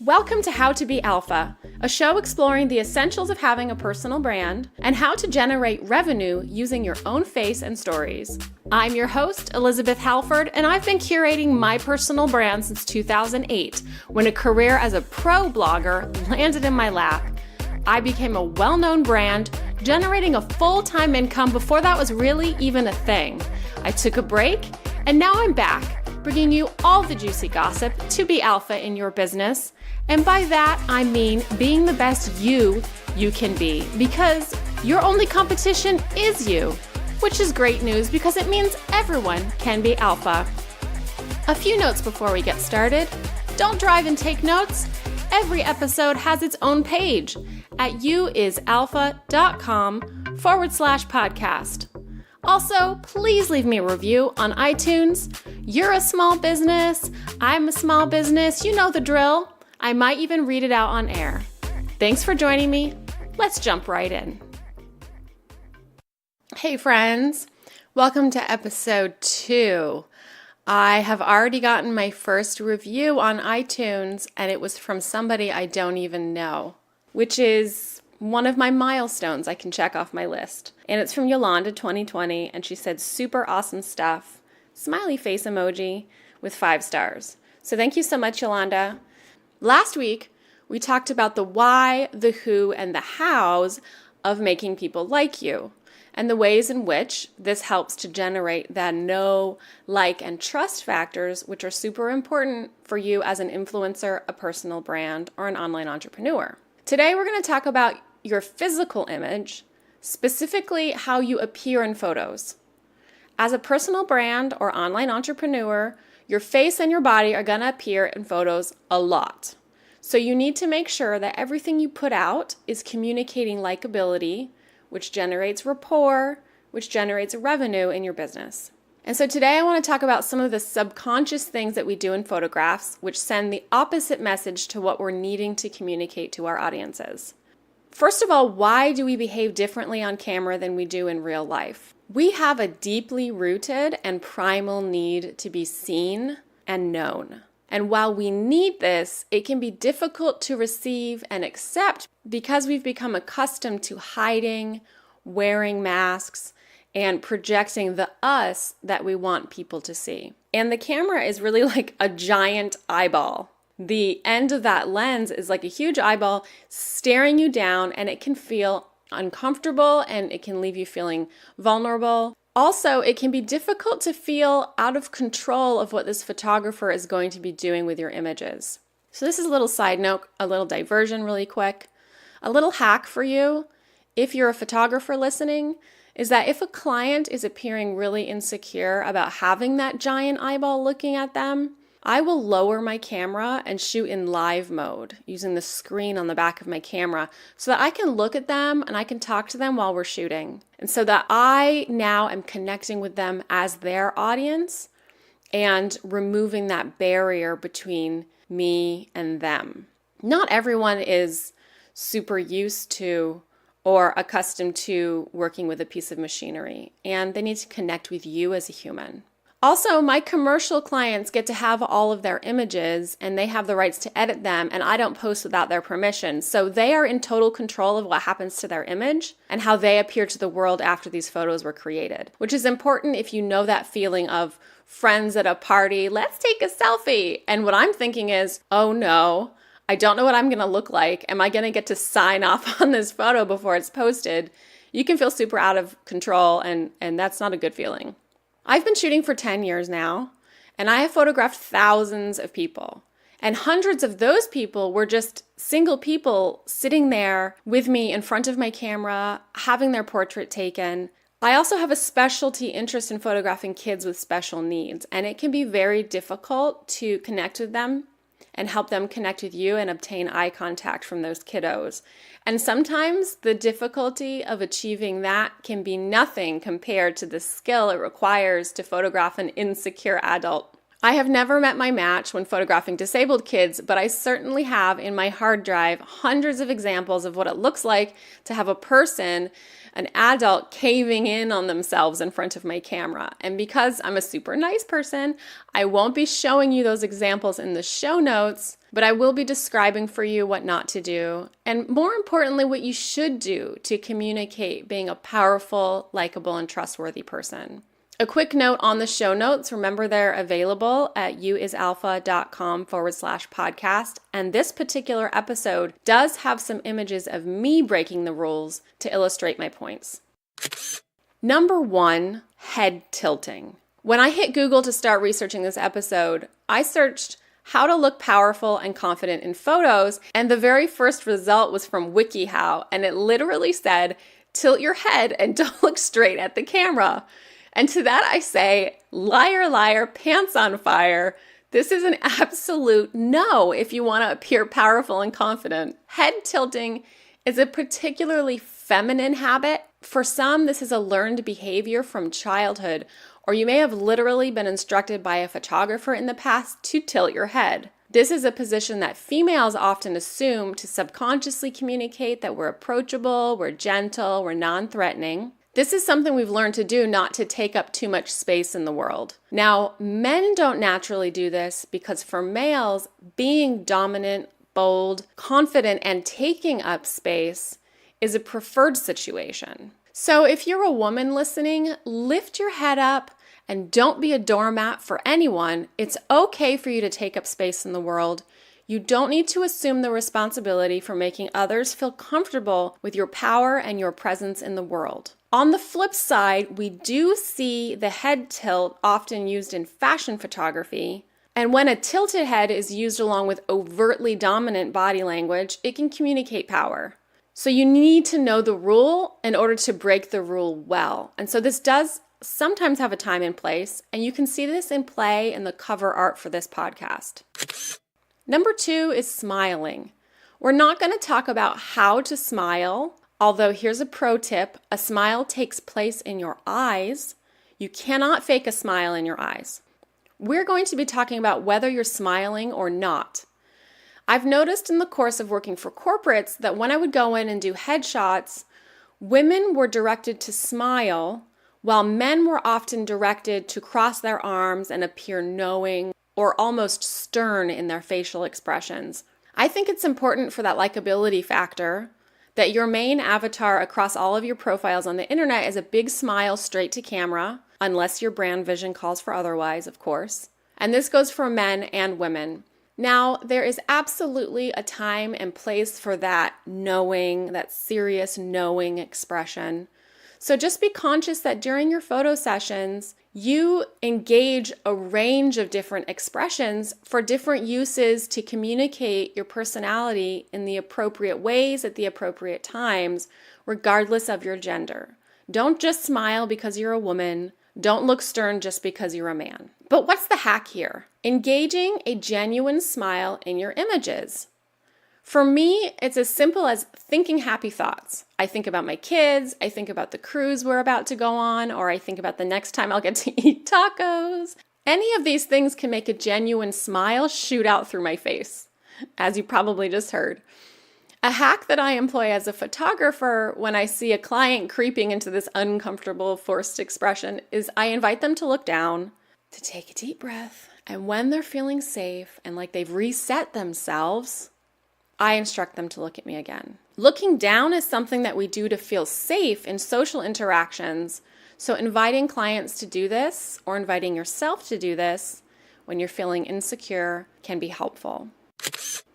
Welcome to How to Be Alpha, a show exploring the essentials of having a personal brand and how to generate revenue using your own face and stories. I'm your host, Elizabeth Halford, and I've been curating my personal brand since 2008, when a career as a pro blogger landed in my lap. I became a well-known brand, generating a full-time income before that was really even a thing. I took a break, and now I'm back, bringing you all the juicy gossip to be alpha in your business. And by that, I mean being the best you can be, because your only competition is you, which is great news because it means everyone can be alpha. A few notes before we get started. Don't drive and take notes. Every episode has its own page at youisalpha.com/podcast. Also, please leave me a review on iTunes. You're a small business. I'm a small business. You know the drill. I might even read it out on air. Thanks for joining me. Let's jump right in. Hey friends, welcome to episode 2. I have already gotten my first review on iTunes, and it was from somebody I don't even know, which is one of my milestones I can check off my list. And it's from Yolanda 2020, and she said, super awesome stuff. Smiley face emoji with 5 stars. So thank you so much, Yolanda. Last week, we talked about the why, the who, and the hows of making people like you, and the ways in which this helps to generate that know, like, and trust factors, which are super important for you as an influencer, a personal brand, or an online entrepreneur. Today, we're going to talk about your physical image, specifically how you appear in photos. As a personal brand or online entrepreneur, your face and your body are going to appear in photos a lot. So you need to make sure that everything you put out is communicating likability, which generates rapport, which generates revenue in your business. And so today I want to talk about some of the subconscious things that we do in photographs, which send the opposite message to what we're needing to communicate to our audiences. First of all, why do we behave differently on camera than we do in real life? We have a deeply rooted and primal need to be seen and known. And while we need this, it can be difficult to receive and accept because we've become accustomed to hiding, wearing masks, and projecting the us that we want people to see. And the camera is really like a giant eyeball. The end of that lens is like a huge eyeball staring you down, and it can feel uncomfortable and it can leave you feeling vulnerable. Also, it can be difficult to feel out of control of what this photographer is going to be doing with your images. So this is a little side note, a little diversion really quick. A little hack for you, if you're a photographer listening, is that if a client is appearing really insecure about having that giant eyeball looking at them, I will lower my camera and shoot in live mode using the screen on the back of my camera so that I can look at them and I can talk to them while we're shooting. And so that I now am connecting with them as their audience and removing that barrier between me and them. Not everyone is super used to or accustomed to working with a piece of machinery, and they need to connect with you as a human. Also, my commercial clients get to have all of their images and they have the rights to edit them, and I don't post without their permission. So they are in total control of what happens to their image and how they appear to the world after these photos were created, which is important if you know that feeling of friends at a party, let's take a selfie. And what I'm thinking is, oh no, I don't know what I'm going to look like. Am I going to get to sign off on this photo before it's posted? You can feel super out of control, and that's not a good feeling. I've been shooting for 10 years now, and I have photographed thousands of people. And hundreds of those people were just single people sitting there with me in front of my camera, having their portrait taken. I also have a specialty interest in photographing kids with special needs, and it can be very difficult to connect with them and help them connect with you and obtain eye contact from those kiddos. And sometimes the difficulty of achieving that can be nothing compared to the skill it requires to photograph an insecure adult. I have never met my match when photographing disabled kids, but I certainly have in my hard drive hundreds of examples of what it looks like to have a person, an adult, caving in on themselves in front of my camera. And because I'm a super nice person, I won't be showing you those examples in the show notes, but I will be describing for you what not to do, and more importantly, what you should do to communicate being a powerful, likable, and trustworthy person. A quick note on the show notes. Remember, they're available at youisalpha.com/podcast. And this particular episode does have some images of me breaking the rules to illustrate my points. Number 1, head tilting. When I hit Google to start researching this episode, I searched how to look powerful and confident in photos. And the very first result was from WikiHow. And it literally said, tilt your head and don't look straight at the camera. And to that I say, liar, liar, pants on fire. This is an absolute no if you want to appear powerful and confident. Head tilting is a particularly feminine habit. For some, this is a learned behavior from childhood, or you may have literally been instructed by a photographer in the past to tilt your head. This is a position that females often assume to subconsciously communicate that we're approachable, we're gentle, we're non-threatening. This is something we've learned to do not to take up too much space in the world. Now, men don't naturally do this because for males, being dominant, bold, confident, and taking up space is a preferred situation. So if you're a woman listening, lift your head up and don't be a doormat for anyone. It's okay for you to take up space in the world. You don't need to assume the responsibility for making others feel comfortable with your power and your presence in the world. On the flip side, we do see the head tilt often used in fashion photography. And when a tilted head is used along with overtly dominant body language, it can communicate power. So you need to know the rule in order to break the rule well. And so this does sometimes have a time and place, and you can see this in play in the cover art for this podcast. Number 2 is smiling. We're not going to talk about how to smile, although here's a pro tip. A smile takes place in your eyes. You cannot fake a smile in your eyes. We're going to be talking about whether you're smiling or not. I've noticed in the course of working for corporates that when I would go in and do headshots, women were directed to smile, while men were often directed to cross their arms and appear knowing or almost stern in their facial expressions. I think it's important for that likability factor that your main avatar across all of your profiles on the internet is a big smile straight to camera, unless your brand vision calls for otherwise, of course. And this goes for men and women. Now, there is absolutely a time and place for that knowing, that serious knowing expression. So just be conscious that during your photo sessions, you engage a range of different expressions for different uses to communicate your personality in the appropriate ways at the appropriate times, regardless of your gender. Don't just smile because you're a woman. Don't look stern just because you're a man. But what's the hack here? Engaging a genuine smile in your images. For me, it's as simple as thinking happy thoughts. I think about my kids, I think about the cruise we're about to go on, or I think about the next time I'll get to eat tacos. Any of these things can make a genuine smile shoot out through my face, as you probably just heard. A hack that I employ as a photographer when I see a client creeping into this uncomfortable, forced expression is I invite them to look down, to take a deep breath, and when they're feeling safe and like they've reset themselves, I instruct them to look at me again. Looking down is something that we do to feel safe in social interactions. So inviting clients to do this or inviting yourself to do this when you're feeling insecure can be helpful.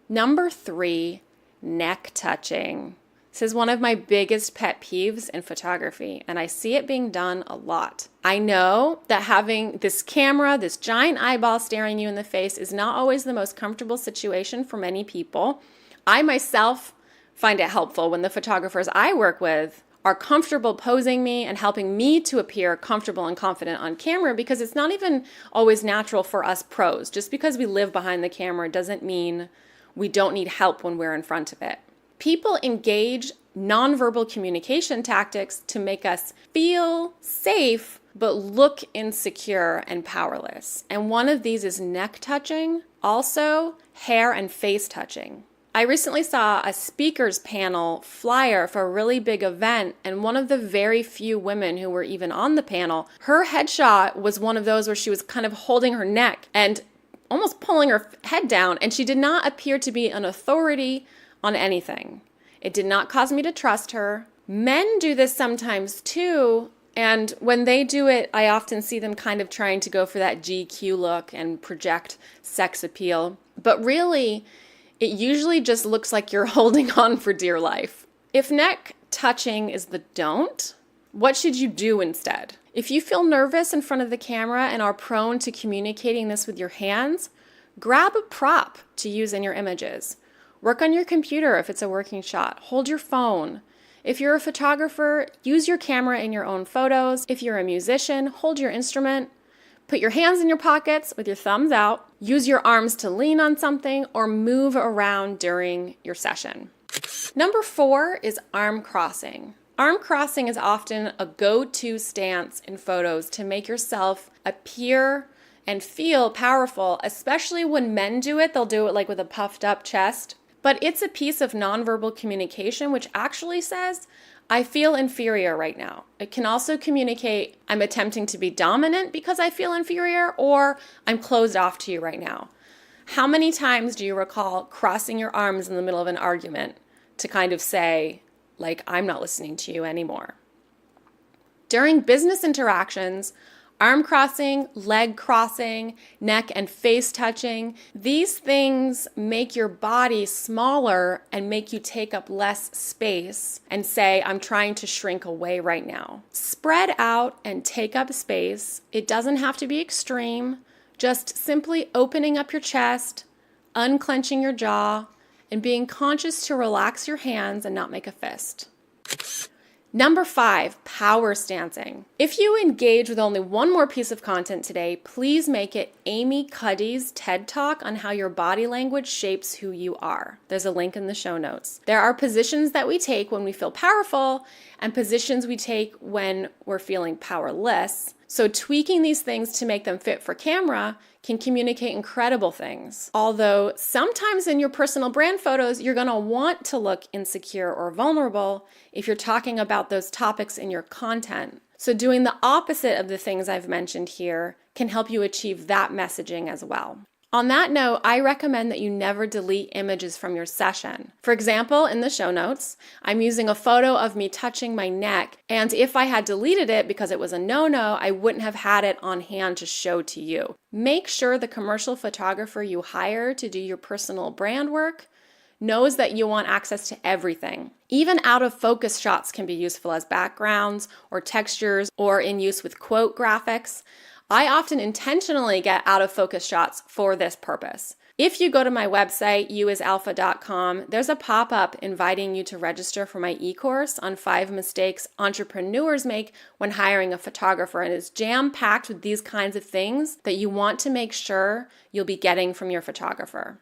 Number 3, neck touching. This is one of my biggest pet peeves in photography, and I see it being done a lot. I know that having this camera, this giant eyeball staring you in the face is not always the most comfortable situation for many people. I myself find it helpful when the photographers I work with are comfortable posing me and helping me to appear comfortable and confident on camera, because it's not even always natural for us pros. Just because we live behind the camera doesn't mean we don't need help when we're in front of it. People engage nonverbal communication tactics to make us feel safe but look insecure and powerless. And one of these is neck touching, also hair and face touching. I recently saw a speakers panel flyer for a really big event, and one of the very few women who were even on the panel, her headshot was one of those where she was kind of holding her neck and almost pulling her head down, and she did not appear to be an authority on anything. It did not cause me to trust her. Men do this sometimes too, and when they do it, I often see them kind of trying to go for that GQ look and project sex appeal. But really, it usually just looks like you're holding on for dear life. If neck touching is the don't, what should you do instead? If you feel nervous in front of the camera and are prone to communicating this with your hands, grab a prop to use in your images. Work on your computer if it's a working shot. Hold your phone. If you're a photographer, use your camera in your own photos. If you're a musician, hold your instrument. Put your hands in your pockets with your thumbs out. Use your arms to lean on something or move around during your session. Number 4 is arm crossing. Arm crossing is often a go-to stance in photos to make yourself appear and feel powerful, especially when men do it. They'll do it like with a puffed up chest. But it's a piece of nonverbal communication which actually says, I feel inferior right now. It can also communicate, I'm attempting to be dominant because I feel inferior, or I'm closed off to you right now. How many times do you recall crossing your arms in the middle of an argument to kind of say, like, I'm not listening to you anymore? During business interactions, arm crossing, leg crossing, neck and face touching, these things make your body smaller and make you take up less space and say, I'm trying to shrink away right now. Spread out and take up space. It doesn't have to be extreme. Just simply opening up your chest, unclenching your jaw, and being conscious to relax your hands and not make a fist. Number 5, power stancing. If you engage with only one more piece of content today, please make it Amy Cuddy's TED Talk on how your body language shapes who you are. There's a link in the show notes. There are positions that we take when we feel powerful and positions we take when we're feeling powerless. So tweaking these things to make them fit for camera can communicate incredible things. Although sometimes in your personal brand photos, you're gonna want to look insecure or vulnerable if you're talking about those topics in your content. So doing the opposite of the things I've mentioned here can help you achieve that messaging as well. On that note, I recommend that you never delete images from your session. For example, in the show notes, I'm using a photo of me touching my neck, and if I had deleted it because it was a no-no, I wouldn't have had it on hand to show to you. Make sure the commercial photographer you hire to do your personal brand work knows that you want access to everything. Even out of focus shots can be useful as backgrounds or textures or in use with quote graphics. I often intentionally get out of focus shots for this purpose. If you go to my website, youisalpha.com, there's a pop-up inviting you to register for my e-course on 5 mistakes entrepreneurs make when hiring a photographer, and it's jam-packed with these kinds of things that you want to make sure you'll be getting from your photographer.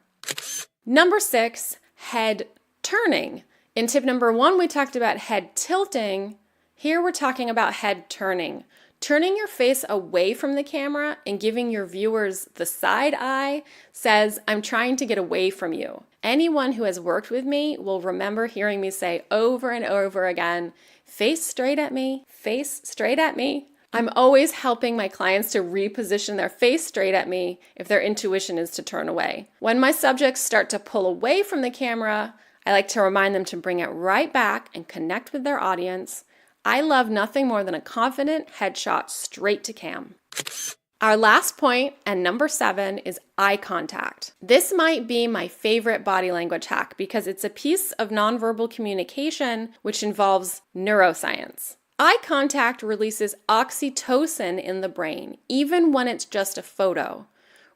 Number 6, head turning. In tip number 1, we talked about head tilting. Here we're talking about head turning. Turning your face away from the camera and giving your viewers the side eye says, I'm trying to get away from you. Anyone who has worked with me will remember hearing me say over and over again, face straight at me, face straight at me. I'm always helping my clients to reposition their face straight at me if their intuition is to turn away. When my subjects start to pull away from the camera, I like to remind them to bring it right back and connect with their audience. I love nothing more than a confident headshot straight to cam. Our last point, and number 7, is eye contact. This might be my favorite body language hack because it's a piece of nonverbal communication which involves neuroscience. Eye contact releases oxytocin in the brain, even when it's just a photo.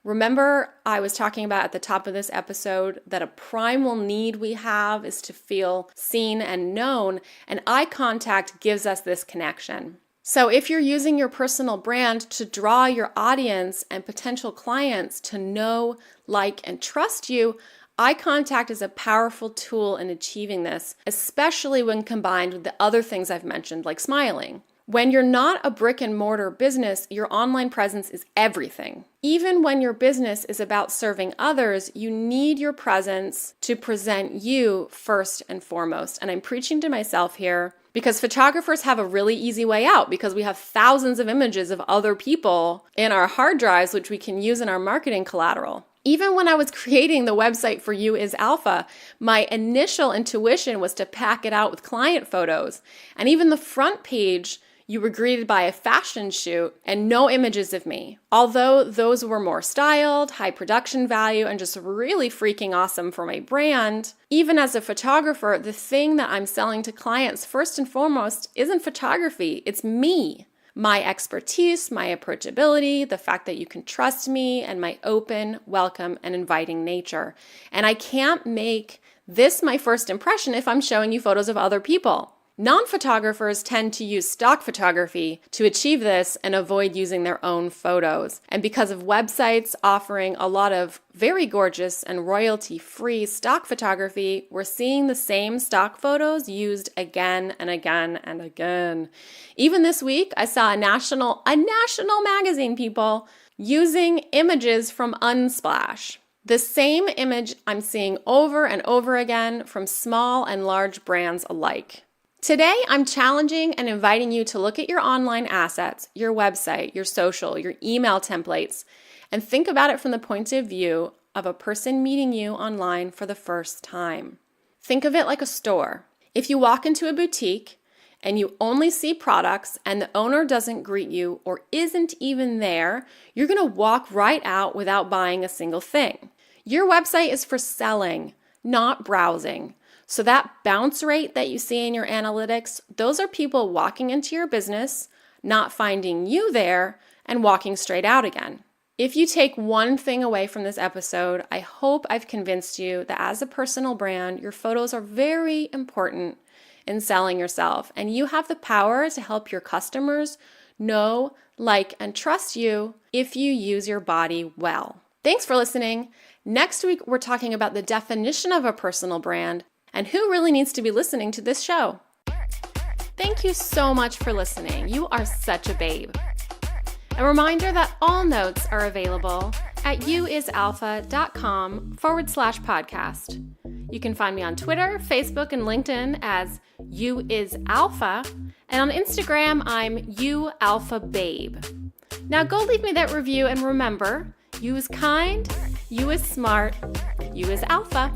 Remember, I was talking about at the top of this episode that a primal need we have is to feel seen and known, and eye contact gives us this connection. So if you're using your personal brand to draw your audience and potential clients to know, like, and trust you, Eye contact is a powerful tool in achieving this, especially when combined with the other things I've mentioned, like smiling. When you're not a brick and mortar business, your online presence is everything. Even when your business is about serving others, you need your presence to present you first and foremost. And I'm preaching to myself here because photographers have a really easy way out because we have thousands of images of other people in our hard drives, which we can use in our marketing collateral. Even when I was creating the website for You Is Alpha, my initial intuition was to pack it out with client photos. And even the front page, you were greeted by a fashion shoot and no images of me. Although those were more styled, high production value, and just really freaking awesome for my brand, even as a photographer, the thing that I'm selling to clients first and foremost isn't photography, it's me. My expertise, my approachability, the fact that you can trust me, and my open, welcome, and inviting nature. And I can't make this my first impression if I'm showing you photos of other people. Non-photographers tend to use stock photography to achieve this and avoid using their own photos. And because of websites offering a lot of very gorgeous and royalty-free stock photography, we're seeing the same stock photos used again and again and again. Even this week, I saw a national magazine, people, using images from Unsplash. The same image I'm seeing over and over again from small and large brands alike. Today, I'm challenging and inviting you to look at your online assets, your website, your social, your email templates, and think about it from the point of view of a person meeting you online for the first time. Think of it like a store. If you walk into a boutique and you only see products and the owner doesn't greet you or isn't even there, you're going to walk right out without buying a single thing. Your website is for selling, not browsing. So that bounce rate that you see in your analytics, those are people walking into your business, not finding you there, and walking straight out again. If you take one thing away from this episode, I hope I've convinced you that as a personal brand, your photos are very important in selling yourself, and you have the power to help your customers know, like, and trust you if you use your body well. Thanks for listening. Next week, we're talking about the definition of a personal brand and who really needs to be listening to this show. Thank you so much for listening. You are such a babe. A reminder that all notes are available at youisalpha.com/podcast. You can find me on Twitter, Facebook, and LinkedIn as youisalpha, and on Instagram, I'm youalphababe. Now go leave me that review, and remember, you is kind, you is smart, you is alpha.